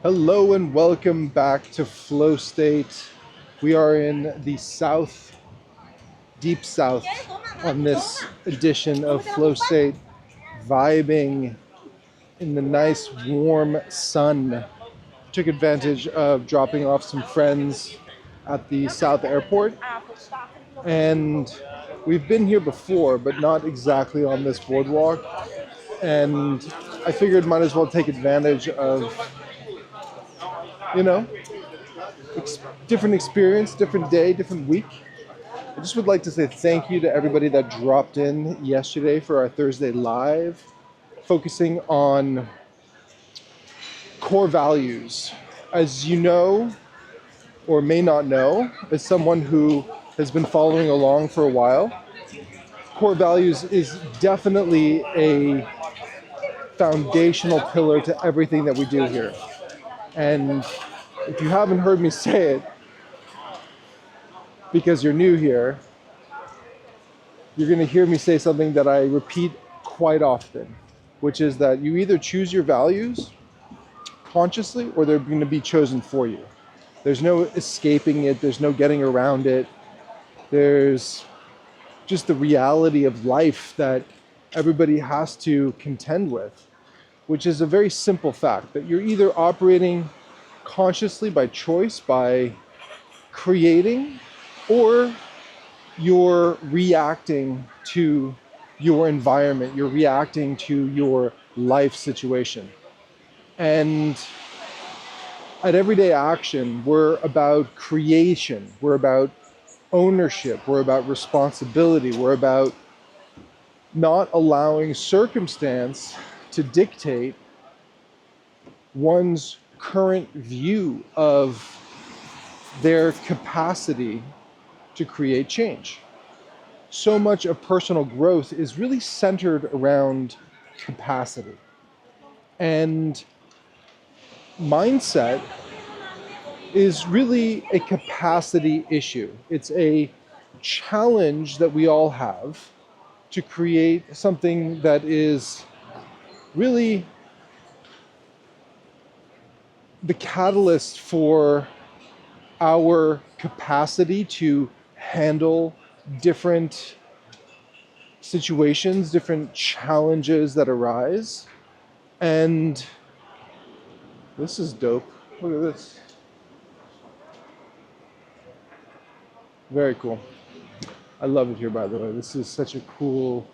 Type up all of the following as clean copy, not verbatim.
Hello and welcome back to FlowState. We are in the south, deep south, on this edition of FlowState, vibing in the nice warm sun. Took advantage of dropping off some friends at the South Airport, and we've been here before, but not exactly on this boardwalk. And I figured might as well take advantage of, you know, different experience, different day, different week. I just would like to say thank you to everybody that dropped in yesterday for our Thursday live, focusing on core values. As you know, or may not know, as someone who has been following along for a while, core values is definitely a foundational pillar to everything that we do here. And if you haven't heard me say it, because you're new here, you're going to hear me say something that I repeat quite often, which is that you either choose your values consciously or they're going to be chosen for you. There's no escaping it. There's no getting around it. There's just the reality of life that everybody has to contend with, which is a very simple fact that you're either operating consciously by choice, by creating, or you're reacting to your environment, you're reacting to your life situation. And at everyday action, we're about creation, we're about ownership, we're about responsibility, we're about not allowing circumstance to dictate one's current view of their capacity to create change. So much of personal growth is really centered around capacity. And mindset is really a capacity issue. It's a challenge that we all have to create something that is really the catalyst for our capacity to handle different situations, different challenges that arise. And this is dope. Look at this. Very cool. I love it here, by the way. This is such a cool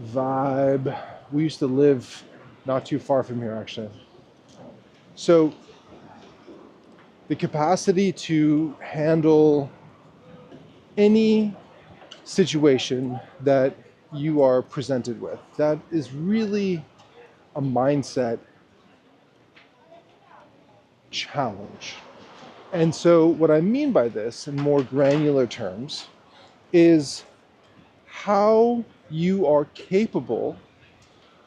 vibe. We used to live not too far from here, actually. So the capacity to handle any situation that you are presented with, that is really a mindset challenge. And so what I mean by this in more granular terms is how you are capable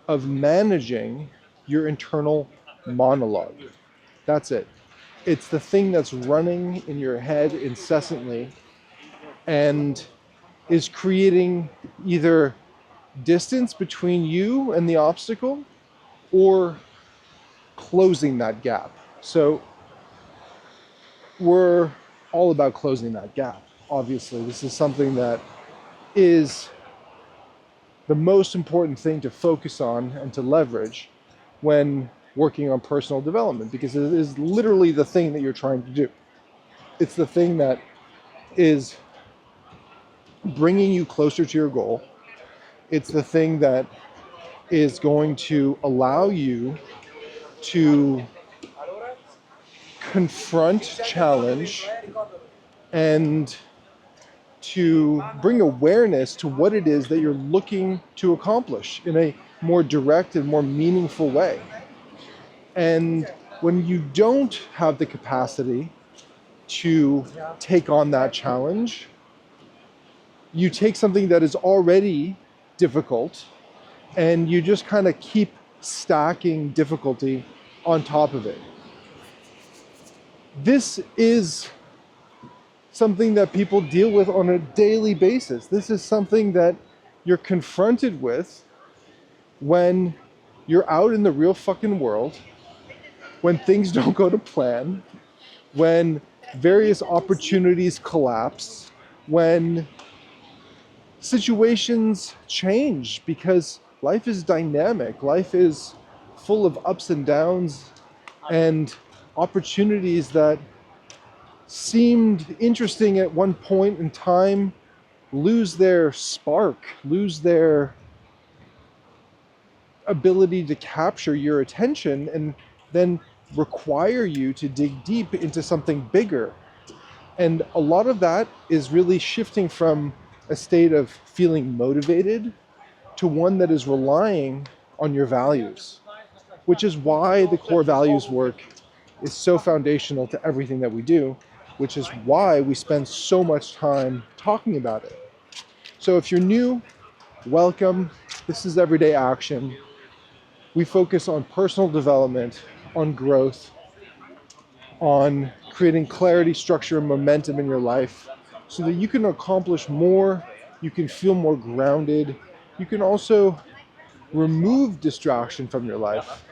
of managing your internal monologue. That's it. It's the thing that's running in your head incessantly and is creating either distance between you and the obstacle or closing that gap. So we're all about closing that gap. Obviously, this is something that is the most important thing to focus on and to leverage when working on personal development, because it is literally the thing that you're trying to do. It's the thing that is bringing you closer to your goal. It's the thing that is going to allow you to confront challenge and to bring awareness to what it is that you're looking to accomplish in a more direct and more meaningful way. And when you don't have the capacity to take on that challenge, you take something that is already difficult and you just kind of keep stacking difficulty on top of it. This is something that people deal with on a daily basis. This is something that you're confronted with when you're out in the real fucking world when things don't go to plan, when various opportunities collapse, when situations change, because life is dynamic, life is full of ups and downs, and opportunities that seemed interesting at one point in time lose their spark, lose their ability to capture your attention, and then require you to dig deep into something bigger. And a lot of that is really shifting from a state of feeling motivated to one that is relying on your values, which is why the core values work is so foundational to everything that we do, which is why we spend so much time talking about it. So if you're new, welcome. This is Everyday Action. We focus on personal development, on growth, on creating clarity, structure, and momentum in your life so that you can accomplish more, you can feel more grounded, you can also remove distraction from your life.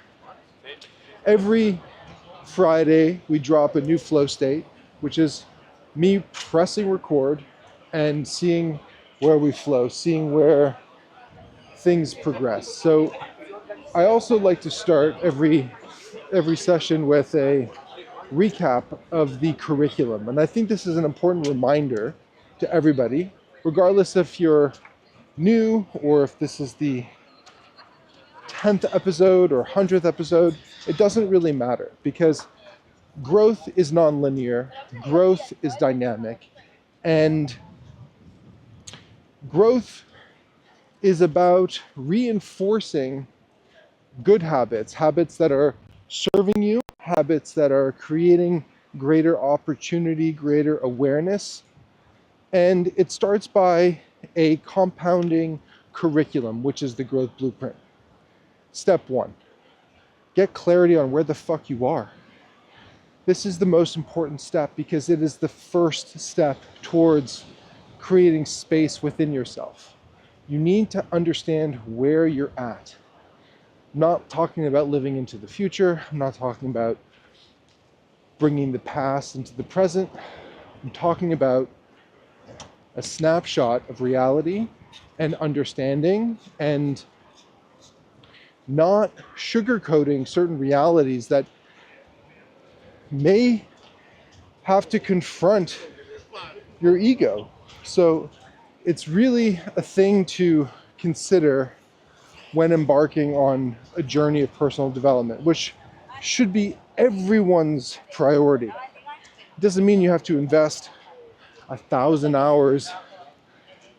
Every Friday, we drop a new flow state, which is me pressing record and seeing where we flow, seeing where things progress. So I also like to start every session with a recap of the curriculum. And I think this is an important reminder to everybody, regardless if you're new or if this is the 10th episode or 100th episode, it doesn't really matter, because growth is nonlinear, growth is dynamic, and growth is about reinforcing good habits, habits that are serving you, habits that are creating greater opportunity, greater awareness. And it starts by a compounding curriculum, which is the growth blueprint. Step 1, get clarity on where the fuck you are. This is the most important step because it is the first step towards creating space within yourself. You need to understand where you're at. I'm not talking about living into the future. I'm not talking about bringing the past into the present. I'm talking about a snapshot of reality and understanding, and not sugarcoating certain realities that may have to confront your ego. So it's really a thing to consider when embarking on a journey of personal development, which should be everyone's priority. It doesn't mean you have to invest 1,000 hours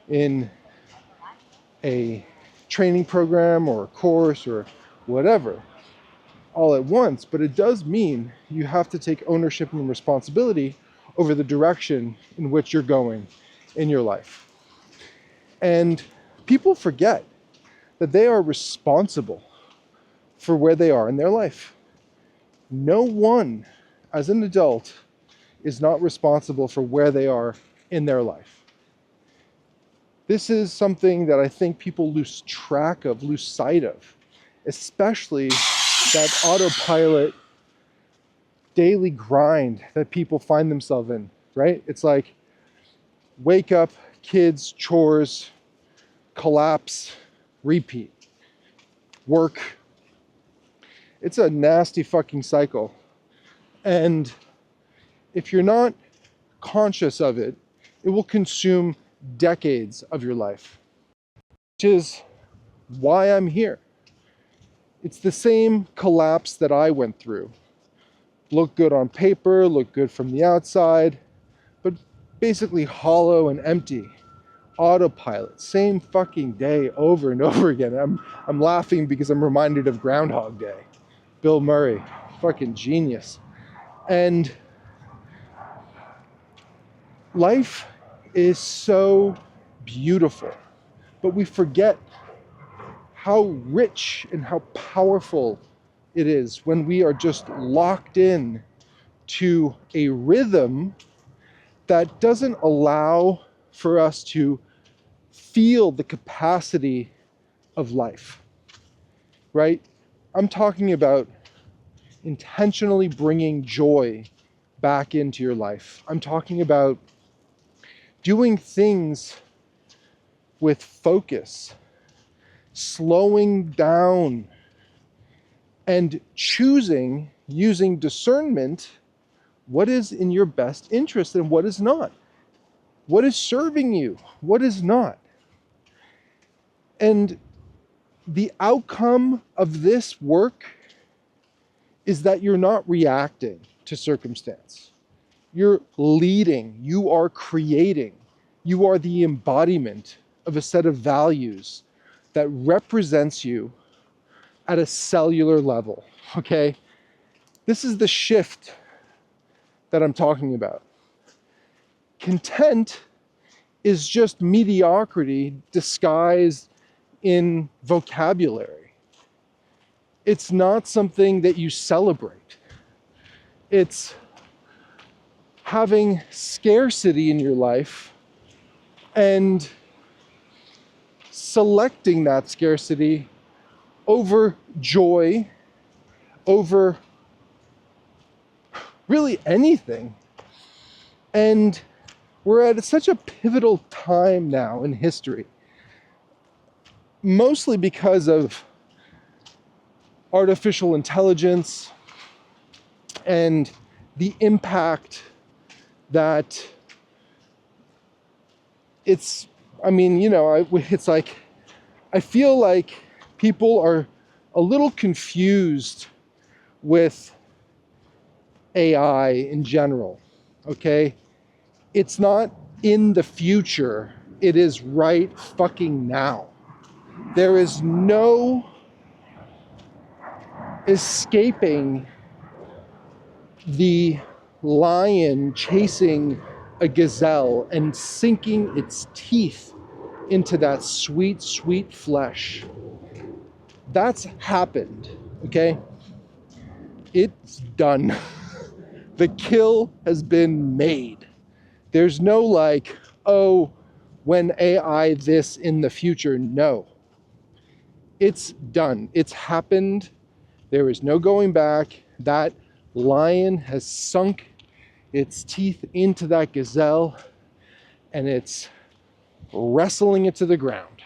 in a training program or a course or whatever all at once, but it does mean you have to take ownership and responsibility over the direction in which you're going in your life. And people forget that they are responsible for where they are in their life. No one, as an adult, is not responsible for where they are in their life. This is something that I think people lose track of, lose sight of, especially that autopilot daily grind that people find themselves in, right? It's like wake up, kids, chores, collapse, repeat, work. It's a nasty fucking cycle. And if you're not conscious of it, it will consume decades of your life, which is why I'm here. It's the same collapse that I went through. Looked good on paper, looked good from the outside, but basically hollow and empty. Autopilot, same fucking day over and over again. I'm laughing because I'm reminded of Groundhog Day. Bill Murray, fucking genius. And life is so beautiful, but we forget how rich and how powerful it is when we are just locked in to a rhythm that doesn't allow for us to feel the capacity of life, right? I'm talking about intentionally bringing joy back into your life. I'm talking about doing things with focus, slowing down, and choosing, using discernment, what is in your best interest and what is not. What is serving you? What is not? And the outcome of this work is that you're not reacting to circumstance. You're leading, you are creating, you are the embodiment of a set of values that represents you at a cellular level, okay? This is the shift that I'm talking about. Content is just mediocrity disguised in vocabulary. It's not something that you celebrate. It's having scarcity in your life and selecting that scarcity over joy, over really anything. And we're at such a pivotal time now in history, mostly because of artificial intelligence and the impact that it's, it's like, I feel like people are a little confused with AI in general, okay? It's not in the future, it is right fucking now. There is no escaping the lion chasing a gazelle and sinking its teeth into that sweet, sweet flesh. That's happened, okay? It's done. The kill has been made. There's no like, oh, when AI this in the future. No. It's done. It's happened. There is no going back. That lion has sunk its teeth into that gazelle and it's wrestling it to the ground.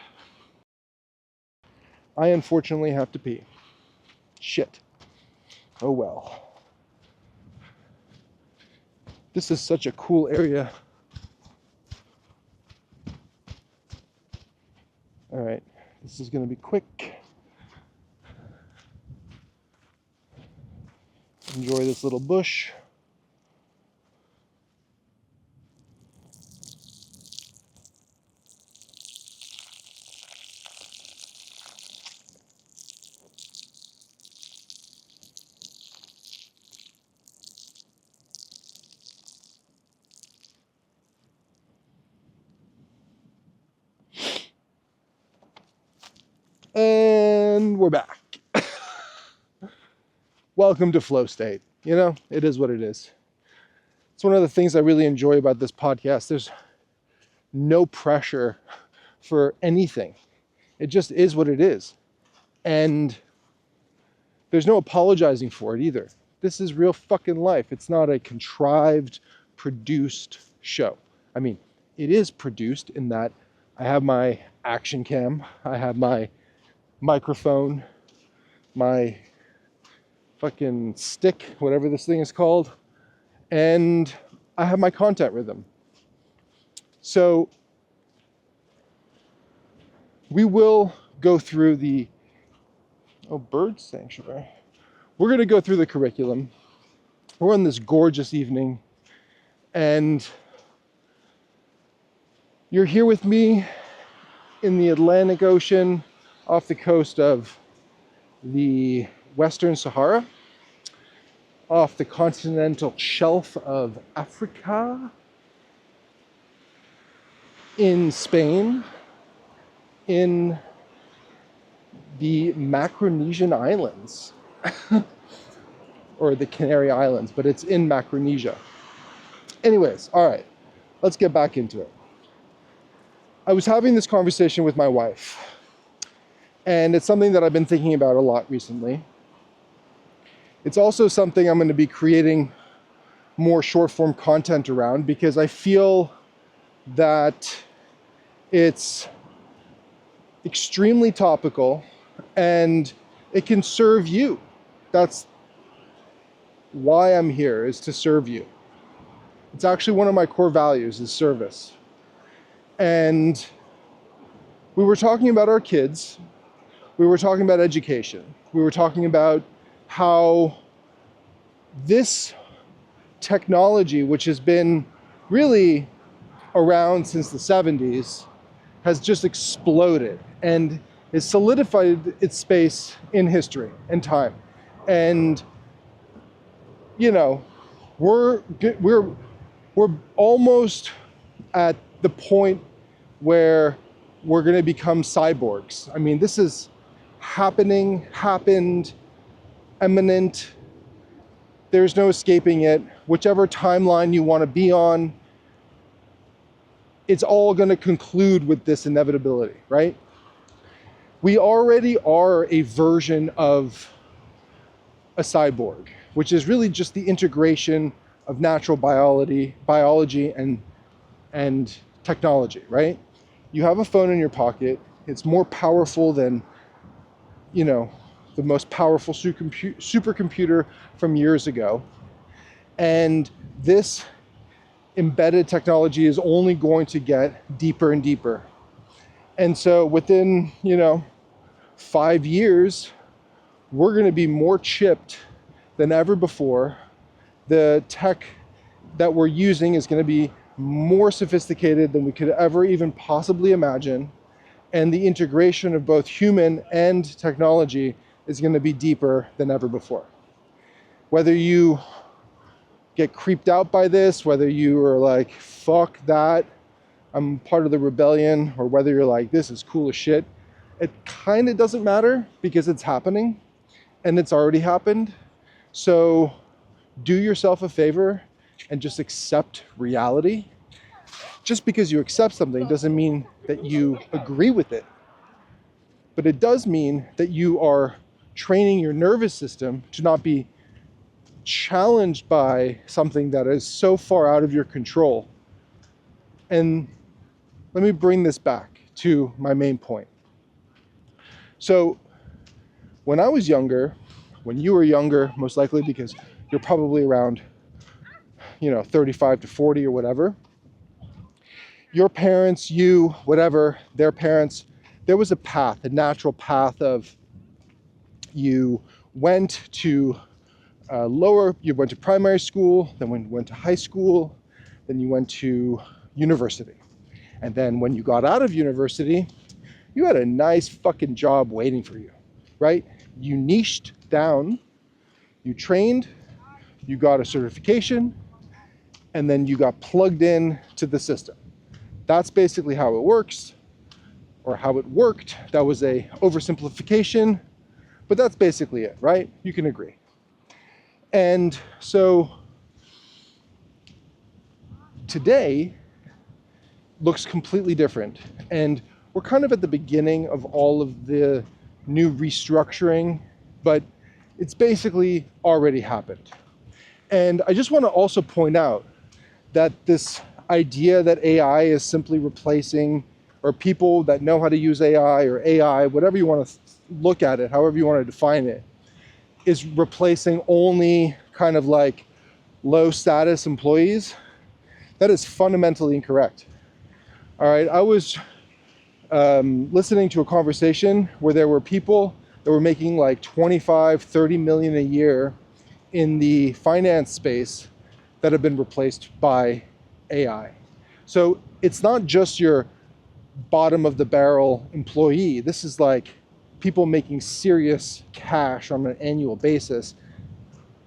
I unfortunately have to pee. Shit. Oh well. This is such a cool area. All right, this is going to be quick. Enjoy this little bush. And we're back. Welcome to FlowState. You know, it is what it is. It's one of the things I really enjoy about this podcast. There's no pressure for anything. It just is what it is. And there's no apologizing for it either. This is real fucking life. It's not a contrived, produced show. I mean, it is produced in that I have my action cam, I have my microphone, my fucking stick, whatever this thing is called, and I have my content rhythm. So we will go through the bird sanctuary. We're going to go through the curriculum. We're on this gorgeous evening, and you're here with me in the Atlantic Ocean off the coast of the Western Sahara, off the continental shelf of Africa, in Spain, in the Micronesian Islands, or the Canary Islands, but it's in Micronesia. Anyways, all right, let's get back into it. I was having this conversation with my wife, and it's something that I've been thinking about a lot recently. It's also something I'm going to be creating more short form content around, because I feel that it's extremely topical and it can serve you. That's why I'm here, is to serve you. It's actually one of my core values, is service. And we were talking about our kids. We were talking about education. We were talking about how this technology, which has been really around since the 70s, has just exploded and has solidified its space in history and time. And, you know, we're almost at the point where we're going to become cyborgs. I mean, this is happened, imminent. There's no escaping it. Whichever timeline you want to be on, it's all going to conclude with this inevitability, right? We already are a version of a cyborg, which is really just the integration of natural biology and technology, right? You have a phone in your pocket. It's more powerful than, you know, the most powerful supercomputer from years ago. And this embedded technology is only going to get deeper and deeper. And so within, 5 years, we're going to be more chipped than ever before. The tech that we're using is going to be more sophisticated than we could ever even possibly imagine. And the integration of both human and technology is going to be deeper than ever before. Whether you get creeped out by this, whether you are like, fuck that, I'm part of the rebellion, or whether you're like, this is cool as shit, it kind of doesn't matter, because it's happening and it's already happened. So do yourself a favor and just accept reality. Just because you accept something doesn't mean that you agree with it, but it does mean that you are training your nervous system to not be challenged by something that is so far out of your control. And let me bring this back to my main point. So when I was younger, when you were younger, most likely because you're probably around, 35 to 40 or whatever, your parents, you, whatever, their parents, there was a path, a natural path of you went to you went to primary school, then when you went to high school, then you went to university. And then when you got out of university, you had a nice fucking job waiting for you, right? You niched down, you trained, you got a certification, and then you got plugged in to the system. That's basically how it works, or how it worked. That was a oversimplification, but that's basically it, right? You can agree. And so today looks completely different. And we're kind of at the beginning of all of the new restructuring, but it's basically already happened. And I just want to also point out that this idea that AI is simply replacing, or people that know how to use AI, whatever you want to look at it, however you want to define it, is replacing only kind of like low status employees. That is fundamentally incorrect. All right, I was listening to a conversation where there were people that were making like 25, 30 million a year in the finance space that have been replaced by AI. So it's not just your bottom of the barrel employee. This is like people making serious cash on an annual basis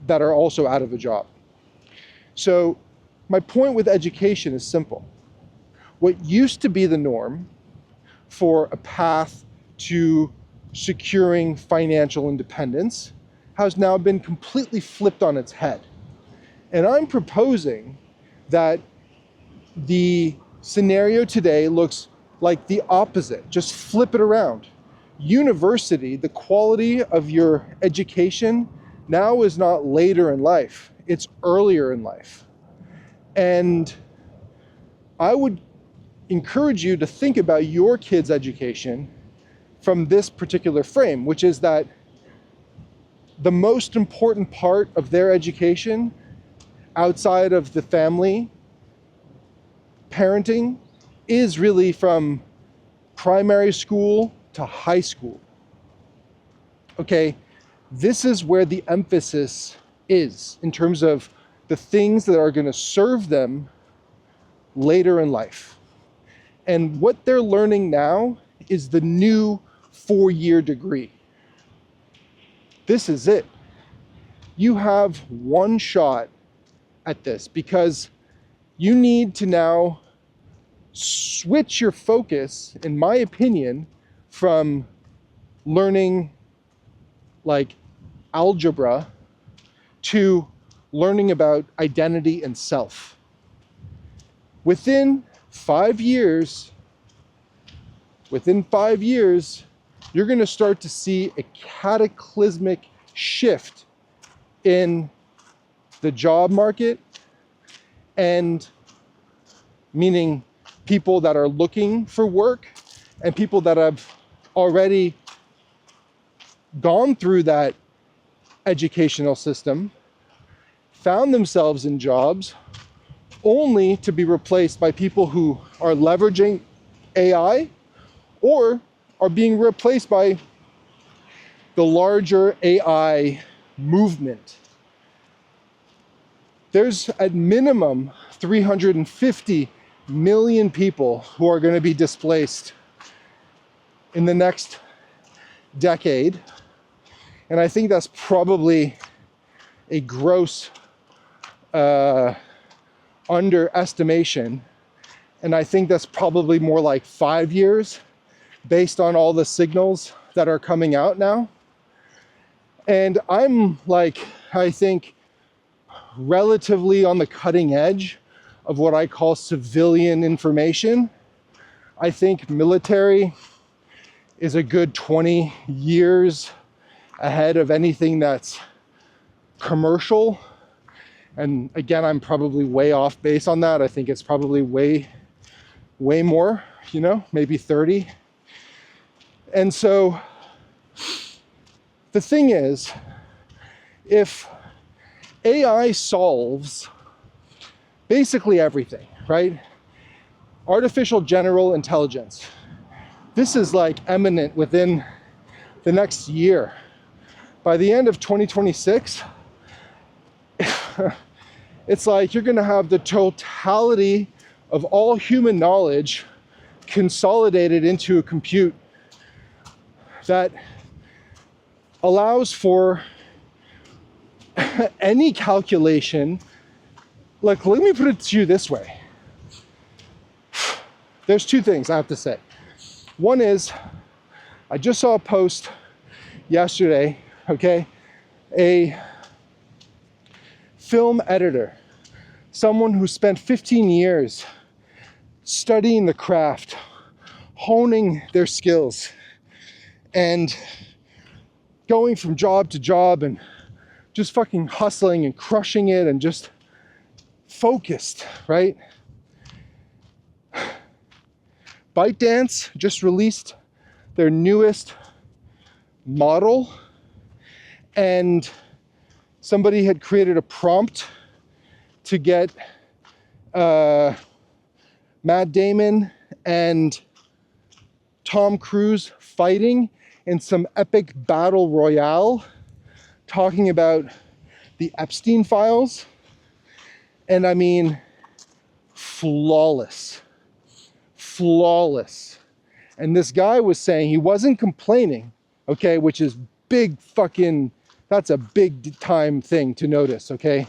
that are also out of a job. So my point with education is simple. What used to be the norm for a path to securing financial independence has now been completely flipped on its head. And I'm proposing that the scenario today looks like the opposite. Just flip it around. University, the quality of your education Now is not later in life, it's earlier in life. And I would encourage you to think about your kids' education from this particular frame, which is that the most important part of their education outside of the family parenting is really from primary school to high school. Okay, this is where the emphasis is in terms of the things that are going to serve them later in life. And what they're learning now is the new 4-year degree. This is it. You have one shot at this because you need to now switch your focus, in my opinion, from learning like algebra to learning about identity and self. Within 5 years, you're going to start to see a cataclysmic shift in the job market, and meaning people that are looking for work and people that have already gone through that educational system, found themselves in jobs only to be replaced by people who are leveraging AI or are being replaced by the larger AI movement. There's at minimum 350 million people who are going to be displaced in the next decade. And I think that's probably a gross underestimation. And I think that's probably more like 5 years based on all the signals that are coming out now. And I'm like, I think, relatively on the cutting edge of what I call civilian information. I think military is a good 20 years ahead of anything that's commercial. And again, I'm probably way off base on that. I think it's probably way more, maybe 30. And so the thing is, if AI solves basically everything, right? Artificial general intelligence. This is like imminent within the next year. By the end of 2026, it's like you're going to have the totality of all human knowledge consolidated into a compute that allows for any calculation. Like, let me put it to you this way. There's two things I have to say. One is, I just saw a post yesterday, okay? A film editor, someone who spent 15 years studying the craft, honing their skills, and going from job to job and just fucking hustling and crushing it and just focused, right? ByteDance just released their newest model, and somebody had created a prompt to get Matt Damon and Tom Cruise fighting in some epic battle royale, talking about the Epstein files. And I mean, flawless. And this guy was saying he wasn't complaining, okay, which is big fucking, that's a big time thing to notice, okay?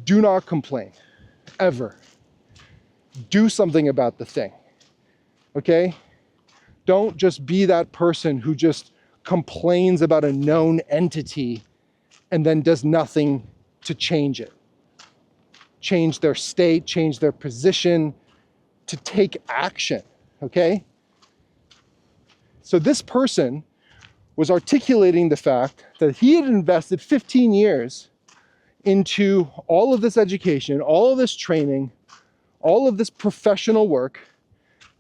Do not complain, ever. Do something about the thing, okay? Don't just be that person who just complains about a known entity and then does nothing to change it. Change their state, change their position, to take action, okay? So this person was articulating the fact that he had invested 15 years into all of this education, all of this training, all of this professional work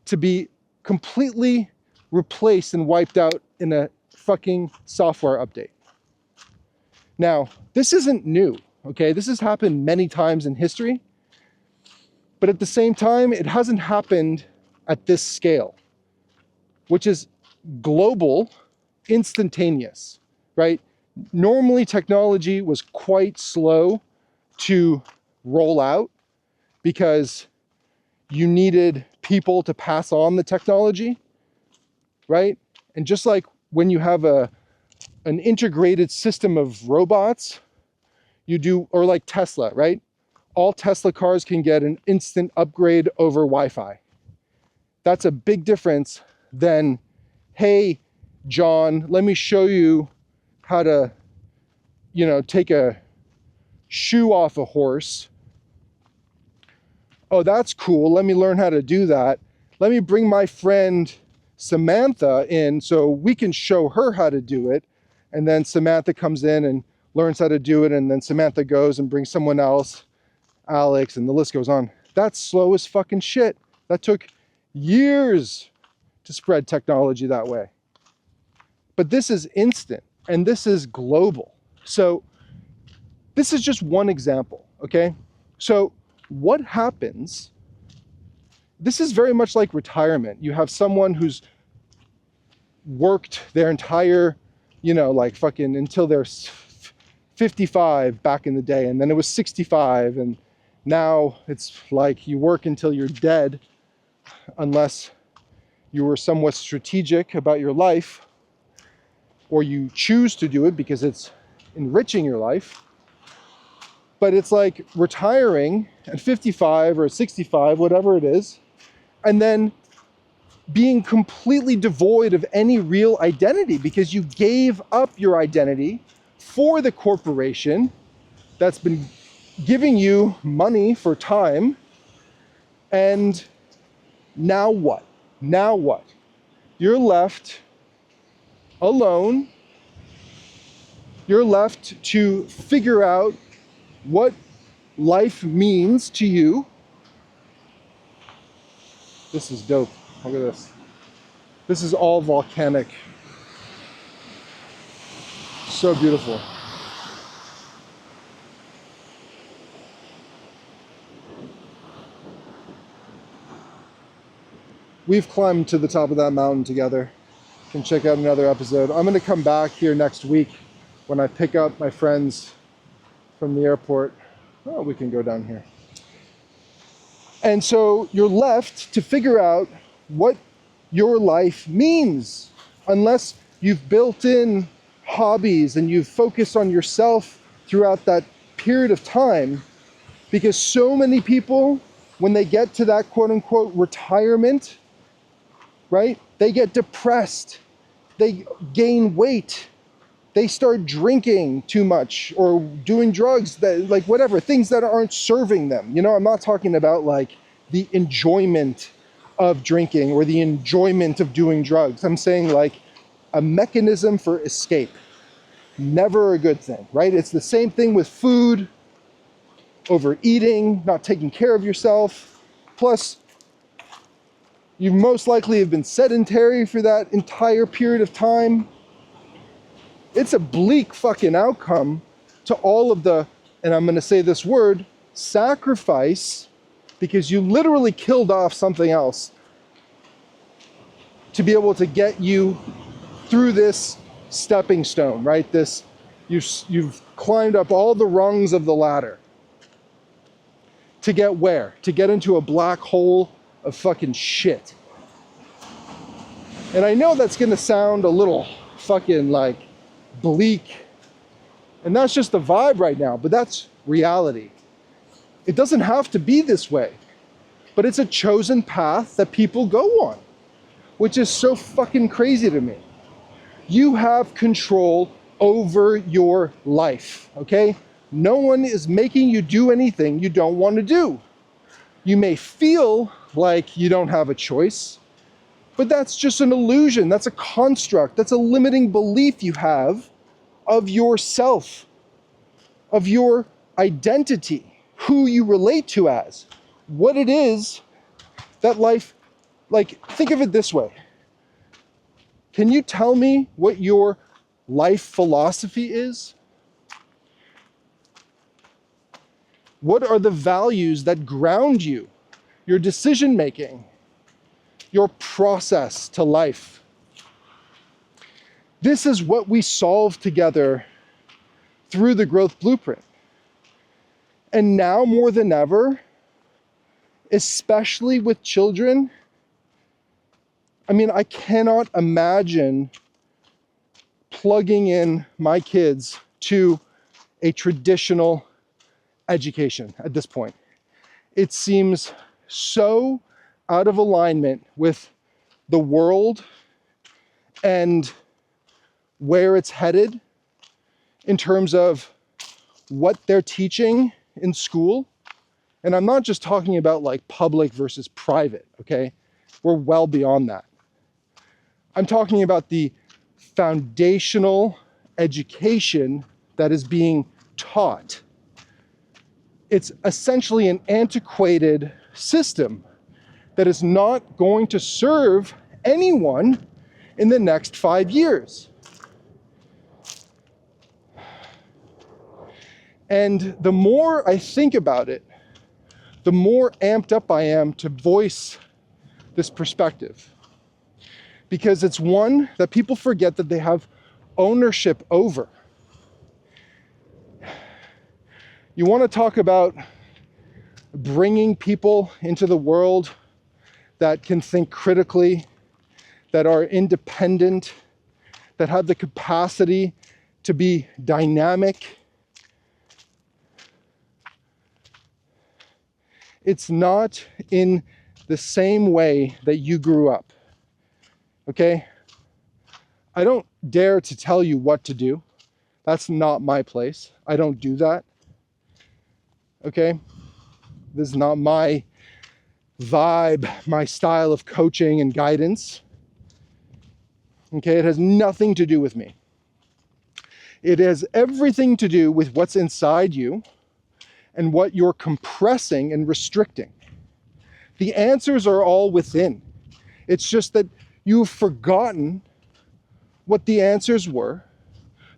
to be completely replaced and wiped out in a fucking software update. Now, this isn't new, okay? This has happened many times in history, but at the same time, it hasn't happened at this scale, which is global, instantaneous, right? Normally, technology was quite slow to roll out because you needed people to pass on the technology, right? And just like when you have an integrated system of robots, you do, or like Tesla, right? All Tesla cars can get an instant upgrade over Wi-Fi. That's a big difference than, hey, John, let me show you how to, take a shoe off a horse. Oh, that's cool. Let me learn how to do that. Let me bring my friend Samantha in so we can show her how to do it. And then Samantha comes in and learns how to do it. And then Samantha goes and brings someone else, Alex, and the list goes on. That's slow as fucking shit. That took years to spread technology that way. But this is instant and this is global. So this is just one example, okay? So what happens, this is very much like retirement. You have someone who's worked their entire, like fucking until they're 55 back in the day, and then it was 65, and now it's like you work until you're dead, unless you were somewhat strategic about your life, or you choose to do it because it's enriching your life. But it's like retiring at 55 or 65, whatever it is, and then being completely devoid of any real identity because you gave up your identity for the corporation that's been giving you money for time. And now what? Now what? You're left alone. You're left to figure out what life means to you. This is dope. Look at this. This is all volcanic. So beautiful. We've climbed to the top of that mountain together. You can check out another episode. I'm going to come back here next week when I pick up my friends from the airport. Oh, we can go down here. And so you're left to figure out what your life means, unless you've built in hobbies and you've focused on yourself throughout that period of time. Because so many people, when they get to that quote unquote retirement, right, they get depressed, they gain weight, they start drinking too much or doing drugs, that, like whatever, things that aren't serving them. I'm not talking about like the enjoyment of drinking or the enjoyment of doing drugs. I'm saying like a mechanism for escape. Never a good thing, right? It's the same thing with food, overeating, not taking care of yourself. Plus, you most likely have been sedentary for that entire period of time. It's a bleak fucking outcome to all of the, and I'm going to say this word, sacrifice, because you literally killed off something else to be able to get you through this stepping stone, right? You've climbed up all the rungs of the ladder to get where? To get into a black hole of fucking shit. And I know that's going to sound a little fucking like bleak, and that's just the vibe right now, but that's reality. It doesn't have to be this way, but it's a chosen path that people go on, which is so fucking crazy to me. You have control over your life, okay? No one is making you do anything you don't want to do. You may feel like you don't have a choice, But that's just an illusion. That's a construct. That's a limiting belief you have of yourself, of your identity, who you relate to as, what it is that life, like, think of it this way. Can you tell me what your life philosophy is? What are the values that ground you, your decision making, your process to life? This is what we solve together through the growth blueprint. And now more than ever, especially with children, I mean, I cannot imagine plugging in my kids to a traditional education at this point. It seems so out of alignment with the world and where it's headed in terms of what they're teaching in school. And I'm not just talking about like public versus private, okay? We're well beyond that. I'm talking about the foundational education that is being taught. It's essentially an antiquated system that is not going to serve anyone in the next 5 years. And the more I think about it, the more amped up I am to voice this perspective. Because it's one that people forget that they have ownership over. You want to talk about bringing people into the world that can think critically, that are independent, that have the capacity to be dynamic. It's not in the same way that you grew up, okay? I don't dare to tell you what to do. That's not my place. I don't do that, okay? This is not my vibe, my style of coaching and guidance, okay? It has nothing to do with me. It has everything to do with what's inside you and what you're compressing and restricting. The answers are all within. It's just that you've forgotten what the answers were.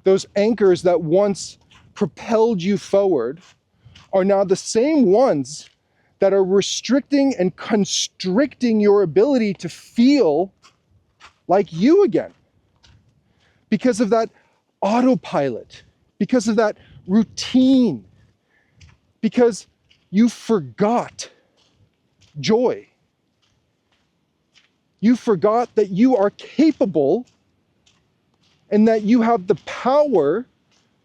Those anchors that once propelled you forward are now the same ones that are restricting and constricting your ability to feel like you again. Because of that autopilot, because of that routine, because you forgot joy. You forgot that you are capable and that you have the power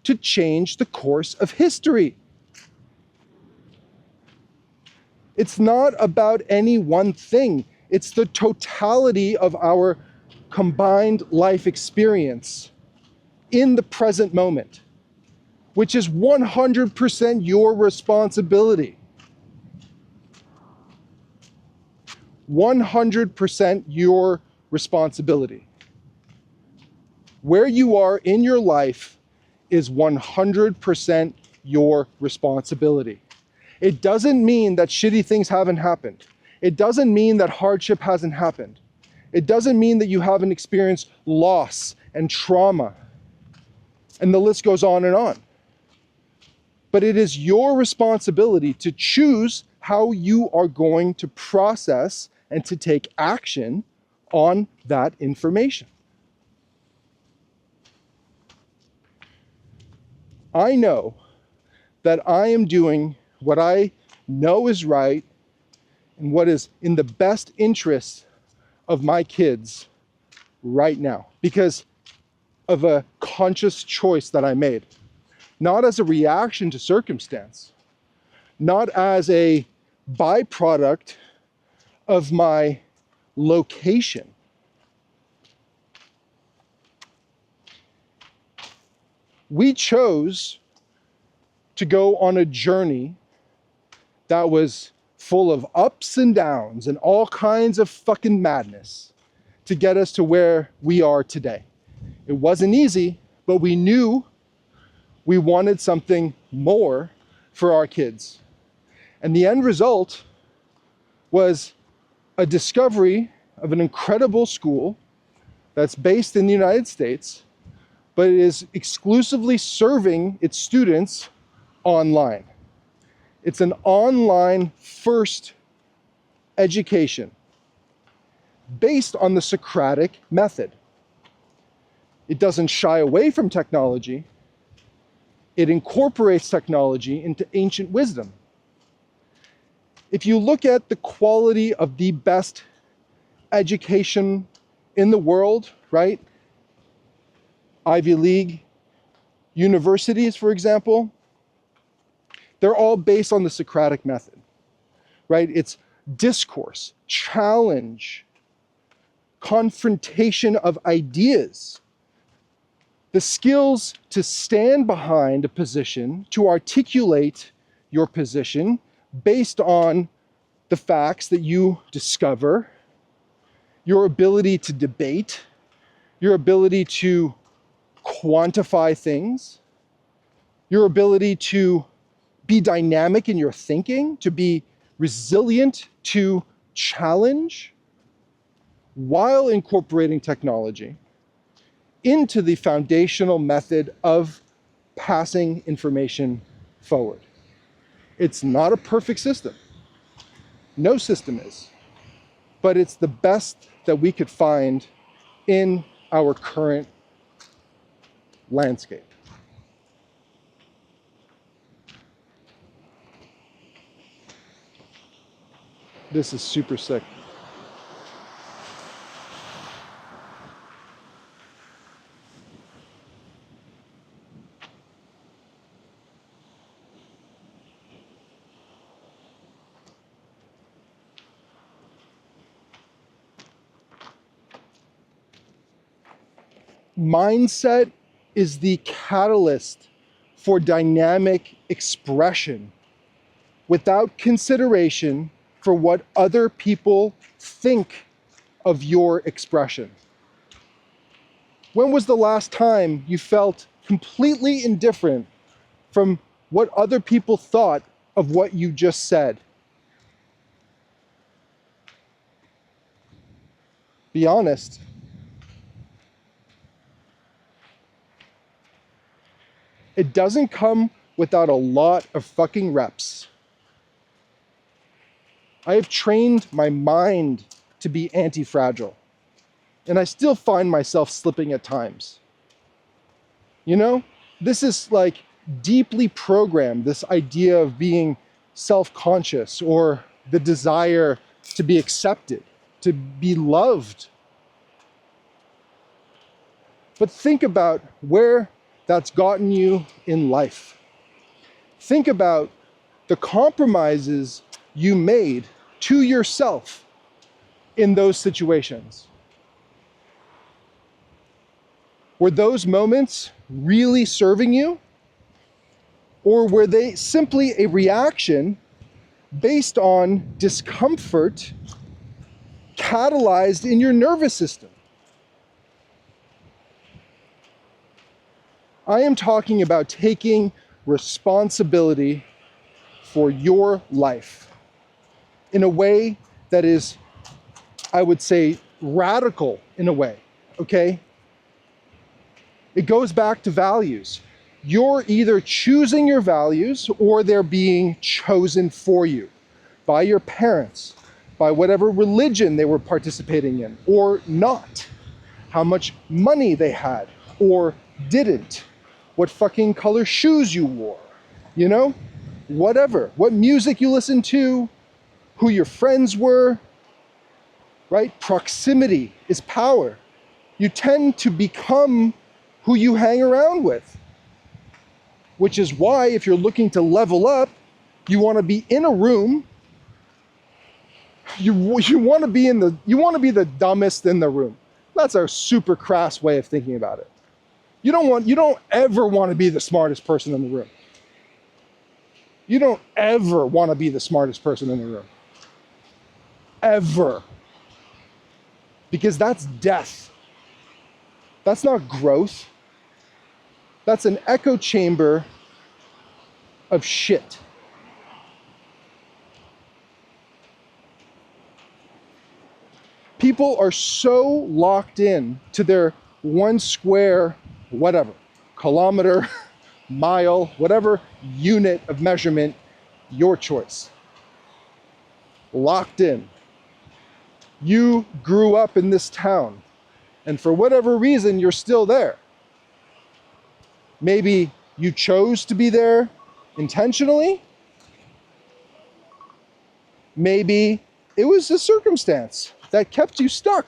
to change the course of history. It's not about any one thing. It's the totality of our combined life experience in the present moment, which is 100% your responsibility. 100% your responsibility. Where you are in your life is 100% your responsibility. It doesn't mean that shitty things haven't happened. It doesn't mean that hardship hasn't happened. It doesn't mean that you haven't experienced loss and trauma. And the list goes on and on. But it is your responsibility to choose how you are going to process and to take action on that information. I know that I am doing what I know is right and what is in the best interest of my kids right now because of a conscious choice that I made. Not as a reaction to circumstance, not as a byproduct of my location. We chose to go on a journey that was full of ups and downs and all kinds of fucking madness. to get us to where we are today. It wasn't easy, but we knew we wanted something more for our kids. And the end result was a discovery of an incredible school that's based in the United States, but it is exclusively serving its students online. It's an online first education based on the Socratic method. It doesn't shy away from technology. It incorporates technology into ancient wisdom. If you look at the quality of the best education in the world, right? Ivy League universities, for example, they're all based on the Socratic method, right? It's discourse, challenge, confrontation of ideas, the skills to stand behind a position, to articulate your position based on the facts that you discover, your ability to debate, your ability to quantify things, your ability to be dynamic in your thinking, to be resilient to challenge, while incorporating technology into the foundational method of passing information forward. It's not a perfect system. No system is. But it's the best that we could find in our current landscape. This is super sick. Mindset is the catalyst for dynamic expression without consideration for what other people think of your expression. When was the last time you felt completely indifferent from what other people thought of what you just said? Be honest. It doesn't come without a lot of fucking reps. I have trained my mind to be anti-fragile, and I still find myself slipping at times. You know, this is like deeply programmed, this idea of being self-conscious or the desire to be accepted, to be loved. But think about where that's gotten you in life. Think about the compromises you made to yourself in those situations. Were those moments really serving you? Or were they simply a reaction based on discomfort catalyzed in your nervous system? I am talking about taking responsibility for your life in a way that is, I would say, radical in a way, okay? It goes back to values. You're either choosing your values or they're being chosen for you by your parents, by whatever religion they were participating in, or not. How much money they had or didn't. What fucking color shoes you wore, you know? Whatever. What music you listened to, who your friends were, right? Proximity is power. You tend to become who you hang around with. Which is why if you're looking to level up, you want to be in a room. You want to be the dumbest in the room. That's a super crass way of thinking about it. You don't ever want to be the smartest person in the room. You don't ever want to be the smartest person in the room. Ever. because that's death. That's not growth. That's an echo chamber of shit. People are so locked in to their 1 square, whatever, kilometer, mile, whatever unit of measurement, your choice. Locked in. You grew up in this town, and for whatever reason, you're still there. Maybe you chose to be there intentionally. Maybe it was a circumstance that kept you stuck.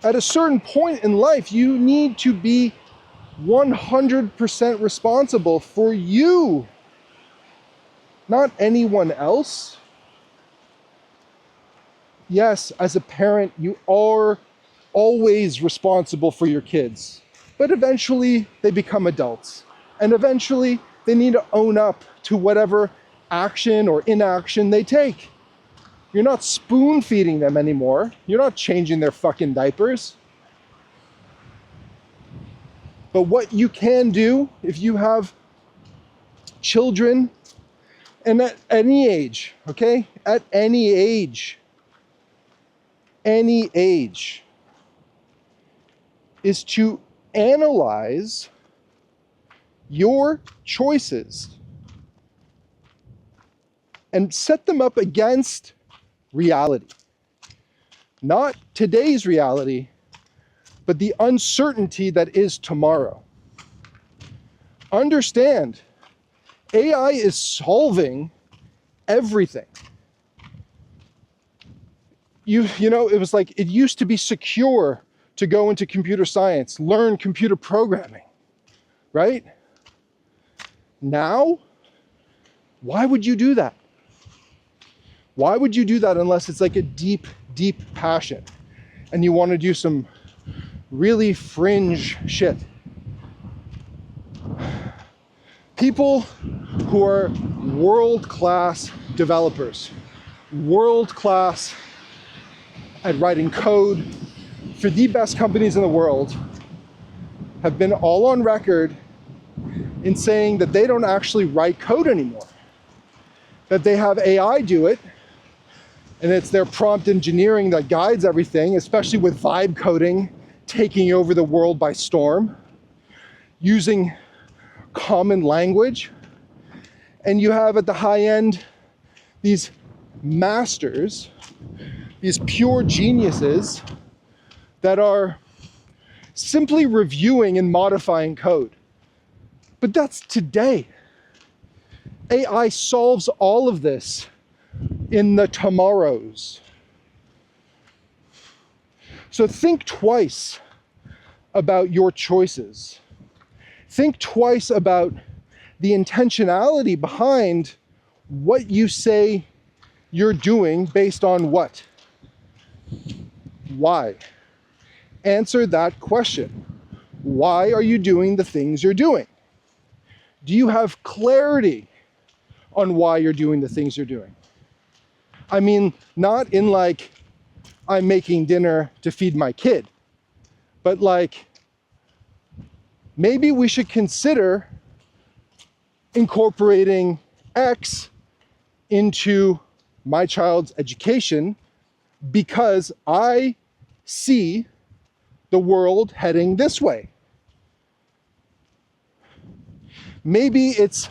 At a certain point in life, you need to be 100% responsible for you, not anyone else. Yes, as a parent, you are always responsible for your kids, but eventually they become adults, and eventually they need to own up to whatever action or inaction they take. You're not spoon feeding them anymore. You're not changing their fucking diapers. But what you can do if you have children, and at any age, okay? At any age, is to analyze your choices and set them up against reality. Not today's reality, but the uncertainty that is tomorrow. Understand, AI is solving everything. You know, it was like, it used to be secure to go into computer science, learn computer programming, right? Now, why would you do that? Why would you do that unless it's like a deep, deep passion and you want to do some really fringe shit? People who are world-class developers, world-class at writing code for the best companies in the world, have been all on record in saying that they don't actually write code anymore, that they have AI do it, and it's their prompt engineering that guides everything, especially with vibe coding taking over the world by storm, using common language. And you have at the high end these masters, these pure geniuses that are simply reviewing and modifying code. But that's today. AI solves all of this in the tomorrows. So think twice about your choices. Think twice about the intentionality behind what you say you're doing based on what? Why? Answer that question. Why are you doing the things you're doing? Do you have clarity on why you're doing the things you're doing? I mean, not in like, I'm making dinner to feed my kid, but like, maybe we should consider incorporating X into my child's education because I see the world heading this way. Maybe it's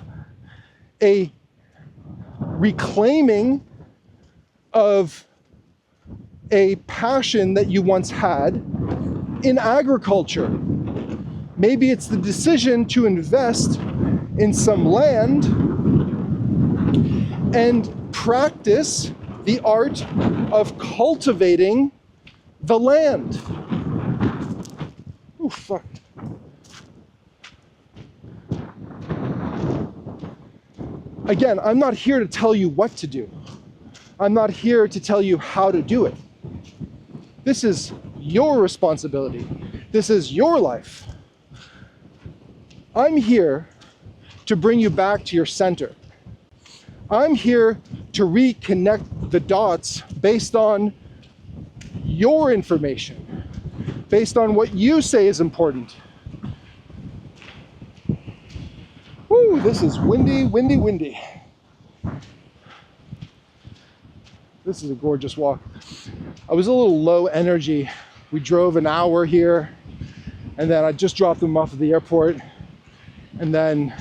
a reclaiming of a passion that you once had in agriculture. Maybe it's the decision to invest in some land and practice the art of cultivating the land. Oh, fuck. Again, I'm not here to tell you what to do. I'm not here to tell you how to do it. This is your responsibility. This is your life. I'm here to bring you back to your center. I'm here to reconnect the dots based on your information, based on what you say is important. Woo, this is windy, windy, windy. This is a gorgeous walk. I was a little low energy. We drove an hour here, and then I just dropped them off at the airport, and then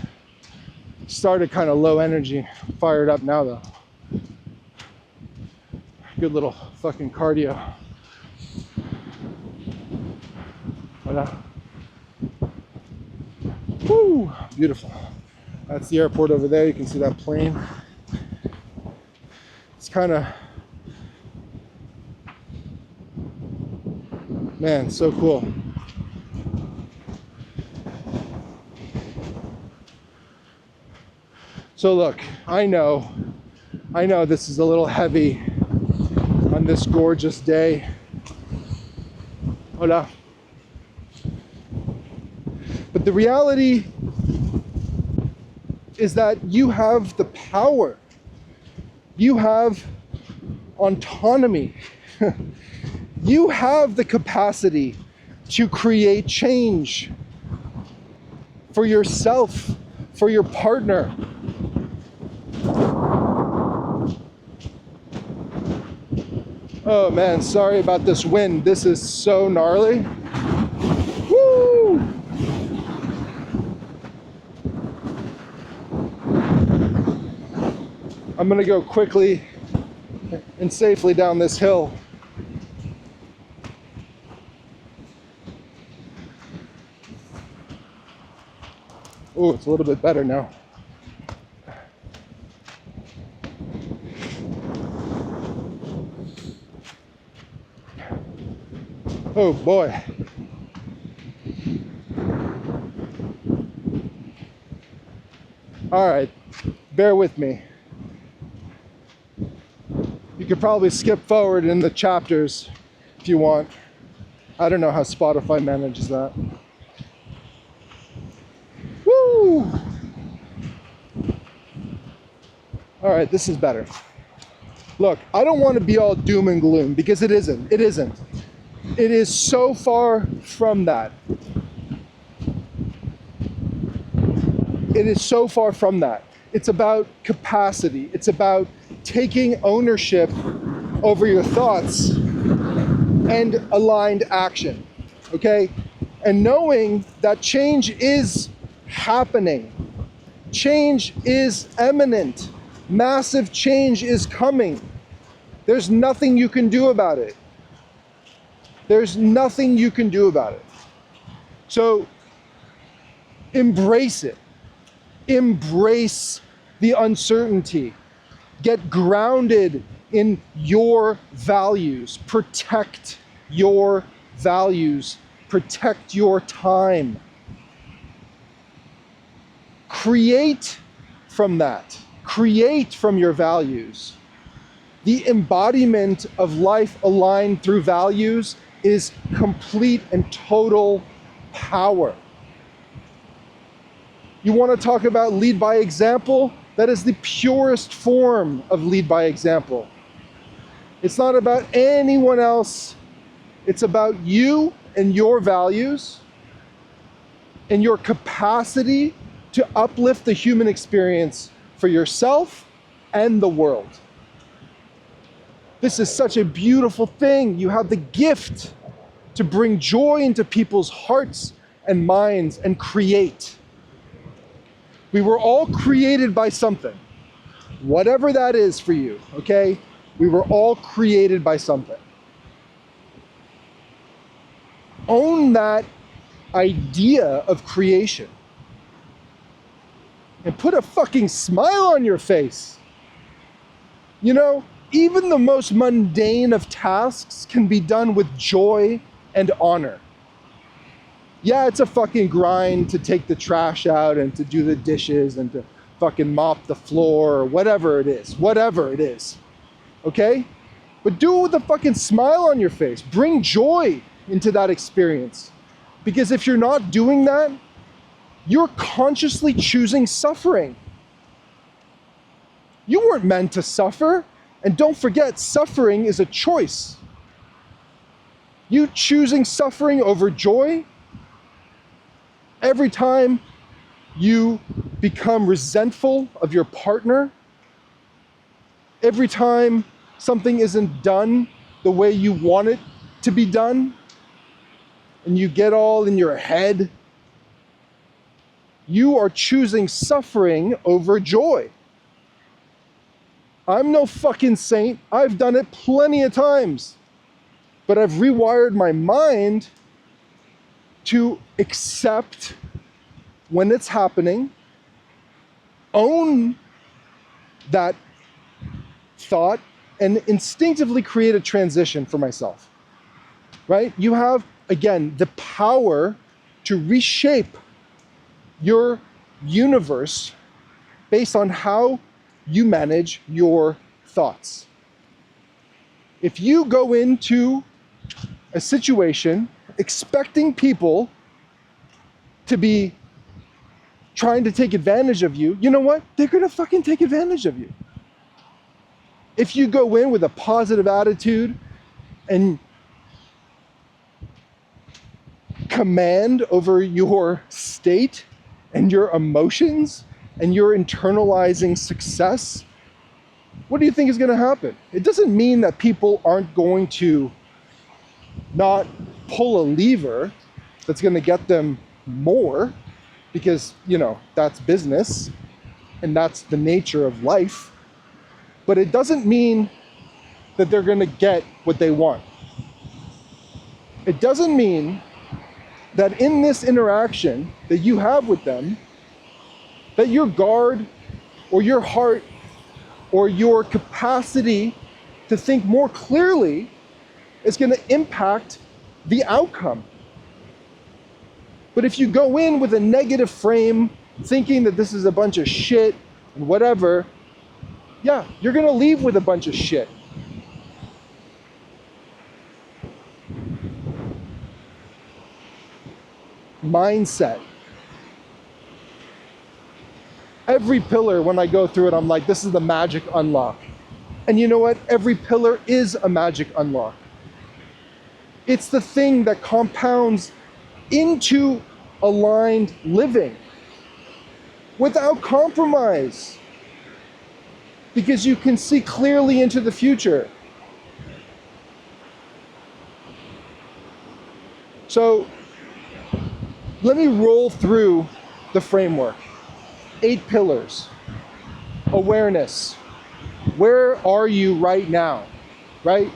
started kind of low energy. Fired up now though. Good little fucking cardio. Voilà. Woo, beautiful. That's the airport over there. You can see that plane. It's kind of, man, so cool. So look, I know this is a little heavy on this gorgeous day. Hola. But the reality is that you have the power. You have autonomy. You have the capacity to create change for yourself, for your partner. Oh man, sorry about this wind. This is so gnarly. Woo! I'm gonna go quickly and safely down this hill. Oh, it's a little bit better now. Oh boy. All right, bear with me. You could probably skip forward in the chapters if you want. I don't know how Spotify manages that. Woo! All right, this is better. Look, I don't want to be all doom and gloom because it isn't. It isn't. It is so far from that. It is so far from that. It's about capacity. It's about taking ownership over your thoughts and aligned action, okay? And knowing that change is happening. Change is imminent. Massive change is coming. There's nothing you can do about it. There's nothing you can do about it. So embrace it. Embrace the uncertainty. Get grounded in your values. Protect your values. Protect your time. Create from that. Create from your values. The embodiment of life aligned through values is complete and total power. You want to talk about lead by example? That is the purest form of lead by example. It's not about anyone else. It's about you and your values and your capacity to uplift the human experience for yourself and the world. This is such a beautiful thing. You have the gift to bring joy into people's hearts and minds and create. We were all created by something, whatever that is for you, okay? We were all created by something. Own that idea of creation and put a fucking smile on your face. You know, even the most mundane of tasks can be done with joy and honor. Yeah, it's a fucking grind to take the trash out and to do the dishes and to fucking mop the floor or whatever it is, okay? But do it with a fucking smile on your face. Bring joy into that experience. Because if you're not doing that, you're consciously choosing suffering. You weren't meant to suffer. And don't forget, suffering is a choice. You choosing suffering over joy, every time you become resentful of your partner, every time something isn't done the way you want it to be done, and you get all in your head, you are choosing suffering over joy. I'm no fucking saint. I've done it plenty of times. But I've rewired my mind to accept when it's happening, own that thought, and instinctively create a transition for myself, right? You have, again, the power to reshape your universe based on how you manage your thoughts. If you go into a situation expecting people to be trying to take advantage of you, you know what? They're gonna fucking take advantage of you. If you go in with a positive attitude and command over your state and your emotions and you're internalizing success, what do you think is going to happen? It doesn't mean that people aren't going to not pull a lever that's going to get them more, because, you know, that's business and that's the nature of life. But it doesn't mean that they're going to get what they want. It doesn't mean that in this interaction that you have with them, that your guard or your heart or your capacity to think more clearly is going to impact the outcome. But if you go in with a negative frame, thinking that this is a bunch of shit and whatever, yeah, you're going to leave with a bunch of shit. Mindset. Every pillar, when I go through it, I'm like, this is the magic unlock. And you know what? Every pillar is a magic unlock. It's the thing that compounds into aligned living without compromise, because you can see clearly into the future. So let me roll through the framework. 8 pillars. Awareness. Where are you right now? Right?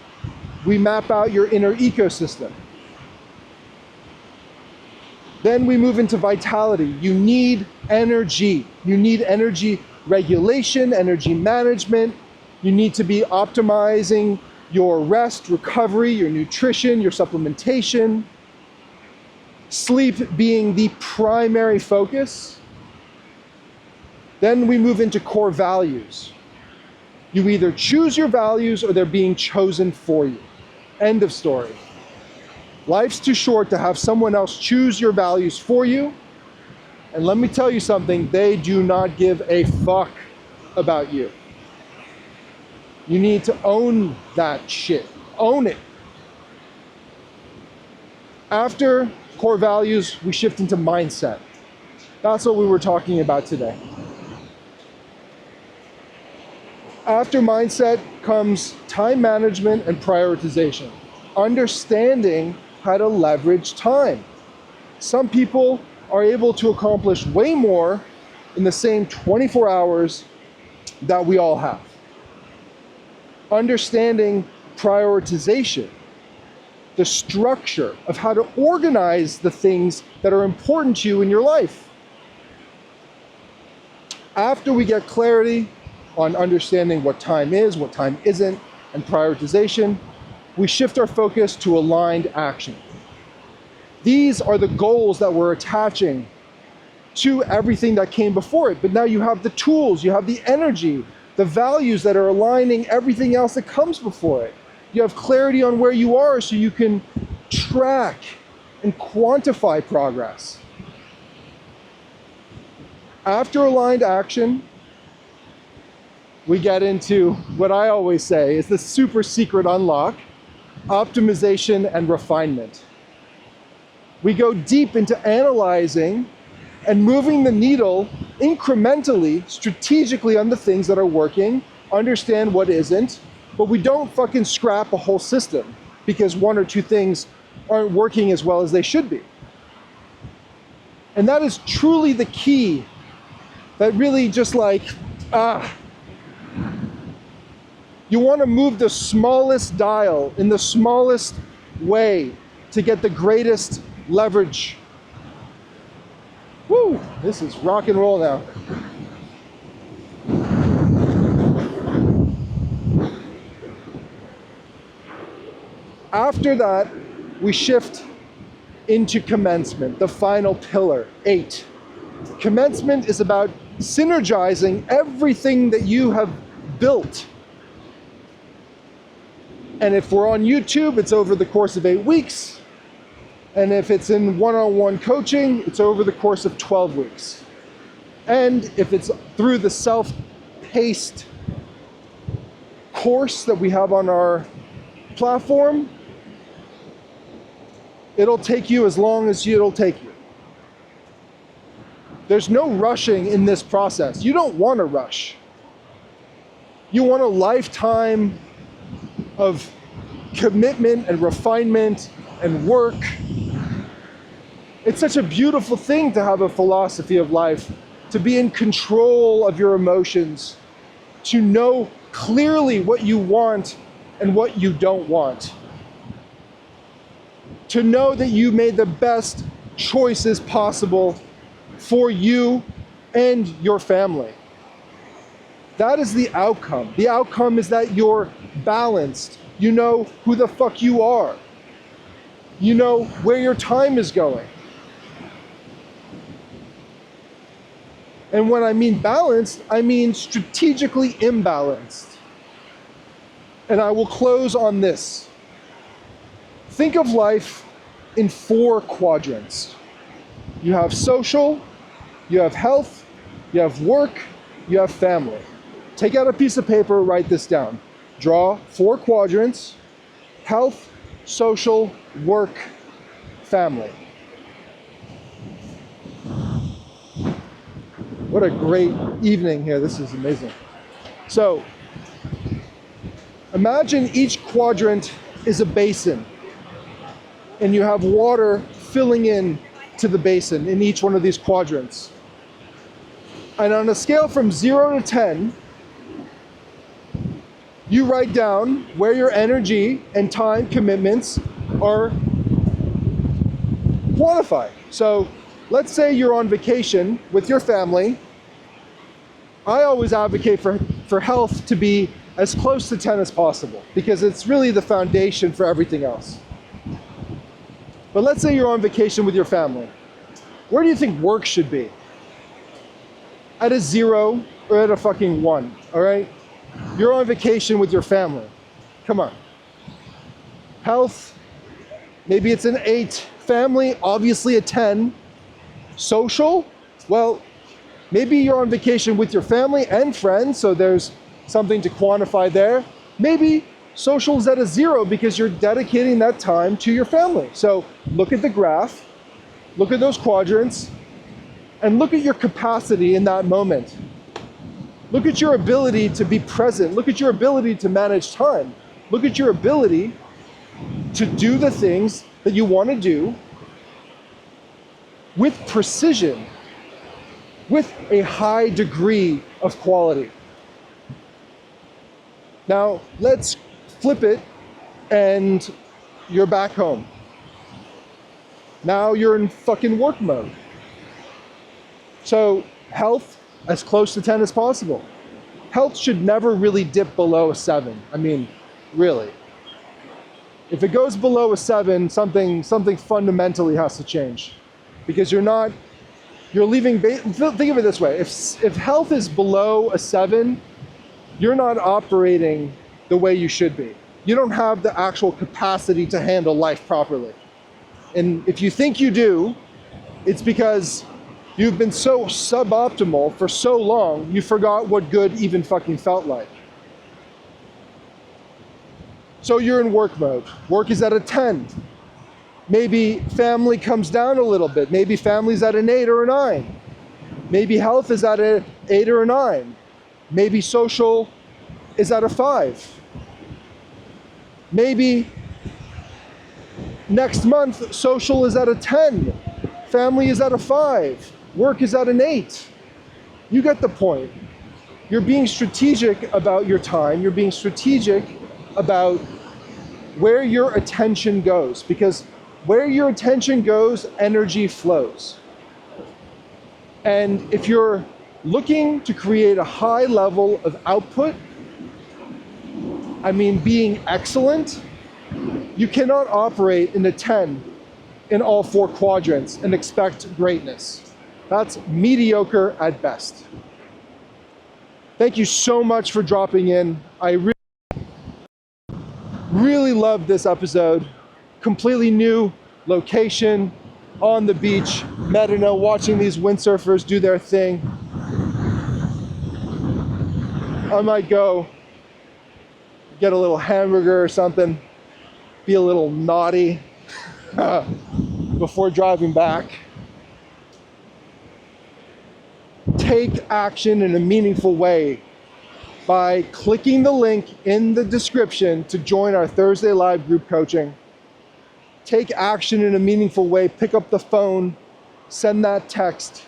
We map out your inner ecosystem. Then we move into vitality. You need energy. You need energy regulation, energy management. You need to be optimizing your rest, recovery, your nutrition, your supplementation. Sleep being the primary focus. Then we move into core values. You either choose your values or they're being chosen for you. End of story. Life's too short to have someone else choose your values for you. And let me tell you something, they do not give a fuck about you. You need to own that shit. Own it. After core values, we shift into mindset. That's what we were talking about today. After mindset comes time management and prioritization. Understanding how to leverage time. Some people are able to accomplish way more in the same 24 hours that we all have. Understanding prioritization, the structure of how to organize the things that are important to you in your life. After we get clarity on understanding what time is, what time isn't, and prioritization, we shift our focus to aligned action. These are the goals that we're attaching to everything that came before it. But now you have the tools, you have the energy, the values that are aligning everything else that comes before it. You have clarity on where you are so you can track and quantify progress. After aligned action, we get into what I always say is the super secret unlock: optimization and refinement. We go deep into analyzing and moving the needle incrementally, strategically on the things that are working, understand what isn't, but we don't fucking scrap a whole system because one or two things aren't working as well as they should be. And that is truly the key that really just like, you want to move the smallest dial in the smallest way to get the greatest leverage. Woo, this is rock and roll now. After that, we shift into commencement, the final pillar, 8. Commencement is about synergizing everything that you have built. And if we're on YouTube, it's over the course of 8 weeks. And if it's in one-on-one coaching, it's over the course of 12 weeks. And if it's through the self-paced course that we have on our platform, it'll take you as long as it'll take you. There's no rushing in this process. You don't want to rush. You want a lifetime of commitment and refinement and work. It's such a beautiful thing to have a philosophy of life, to be in control of your emotions, to know clearly what you want and what you don't want. To know that you made the best choices possible for you and your family. That is the outcome. The outcome is that you're balanced. You know who the fuck you are. You know where your time is going. And when I mean balanced, I mean strategically imbalanced. And I will close on this. Think of life in 4 quadrants. You have social, you have health, you have work, you have family. Take out a piece of paper, write this down. Draw 4 quadrants: health, social, work, family. What a great evening here. This is amazing. So, imagine each quadrant is a basin, and you have water filling in to the basin in each one of these quadrants. And on a scale from 0 to 10, you write down where your energy and time commitments are quantified. So let's say you're on vacation with your family. I always advocate for health to be as close to 10 as possible because it's really the foundation for everything else. But let's say you're on vacation with your family. Where do you think work should be? At a 0 or at a fucking 1, all right? You're on vacation with your family. Come on. Health, maybe it's an 8. Family, obviously a 10. Social, well, maybe you're on vacation with your family and friends, so there's something to quantify there. Maybe social's at a 0 because you're dedicating that time to your family. So look at the graph, look at those quadrants, and look at your capacity in that moment. Look at your ability to be present. Look at your ability to manage time. Look at your ability to do the things that you want to do with precision, with a high degree of quality. Now, let's flip it and you're back home. Now you're in fucking work mode. So health, as close to 10 as possible. Health should never really dip below a 7. I mean, really. If it goes below a 7, something fundamentally has to change. Because you're leaving, think of it this way, if health is below a 7, you're not operating the way you should be. You don't have the actual capacity to handle life properly. And if you think you do, it's because You've been so suboptimal for so long, you forgot what good even fucking felt like. So you're in work mode. Work is at a 10. Maybe family comes down a little bit. Maybe family's at an 8 or a 9. Maybe health is at an 8 or a 9. Maybe social is at a 5. Maybe next month social is at a 10. Family is at a 5. Work is at an 8. You get the point. You're being strategic about your time. You're being strategic about where your attention goes, because where your attention goes, energy flows. And if you're looking to create a high level of output, I mean being excellent, you cannot operate in a 10 in all 4 quadrants and expect greatness. That's mediocre at best. Thank you so much for dropping in. I really loved this episode. Completely new location, on the beach, Medina, watching these windsurfers do their thing. I might go get a little hamburger or something, be a little naughty before driving back. Take action in a meaningful way by clicking the link in the description to join our Thursday live group coaching. Take action in a meaningful way. Pick up the phone, send that text,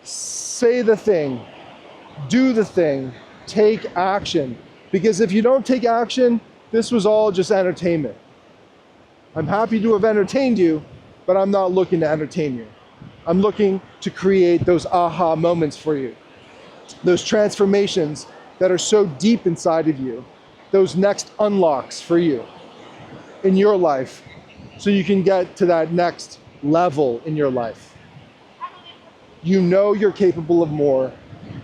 say the thing, do the thing, take action. Because if you don't take action, this was all just entertainment. I'm happy to have entertained you, but I'm not looking to entertain you. I'm looking to create those aha moments for you, those transformations that are so deep inside of you, those next unlocks for you in your life, so you can get to that next level in your life. You know you're capable of more.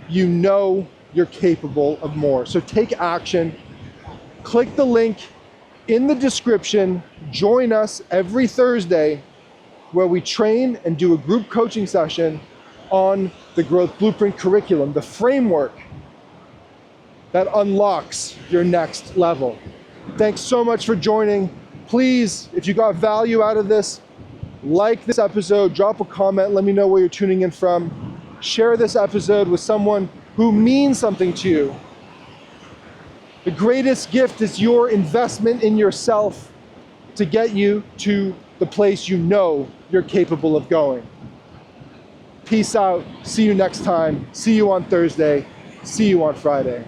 You know you're capable of more. So take action. Click the link in the description. Join us every Thursday where we train and do a group coaching session on the Growth Blueprint curriculum, the framework that unlocks your next level. Thanks so much for joining. Please, if you got value out of this, like this episode, drop a comment, let me know where you're tuning in from. Share this episode with someone who means something to you. The greatest gift is your investment in yourself to get you to the place you know you're capable of going. Peace out. See you next time. See you on Thursday. See you on Friday.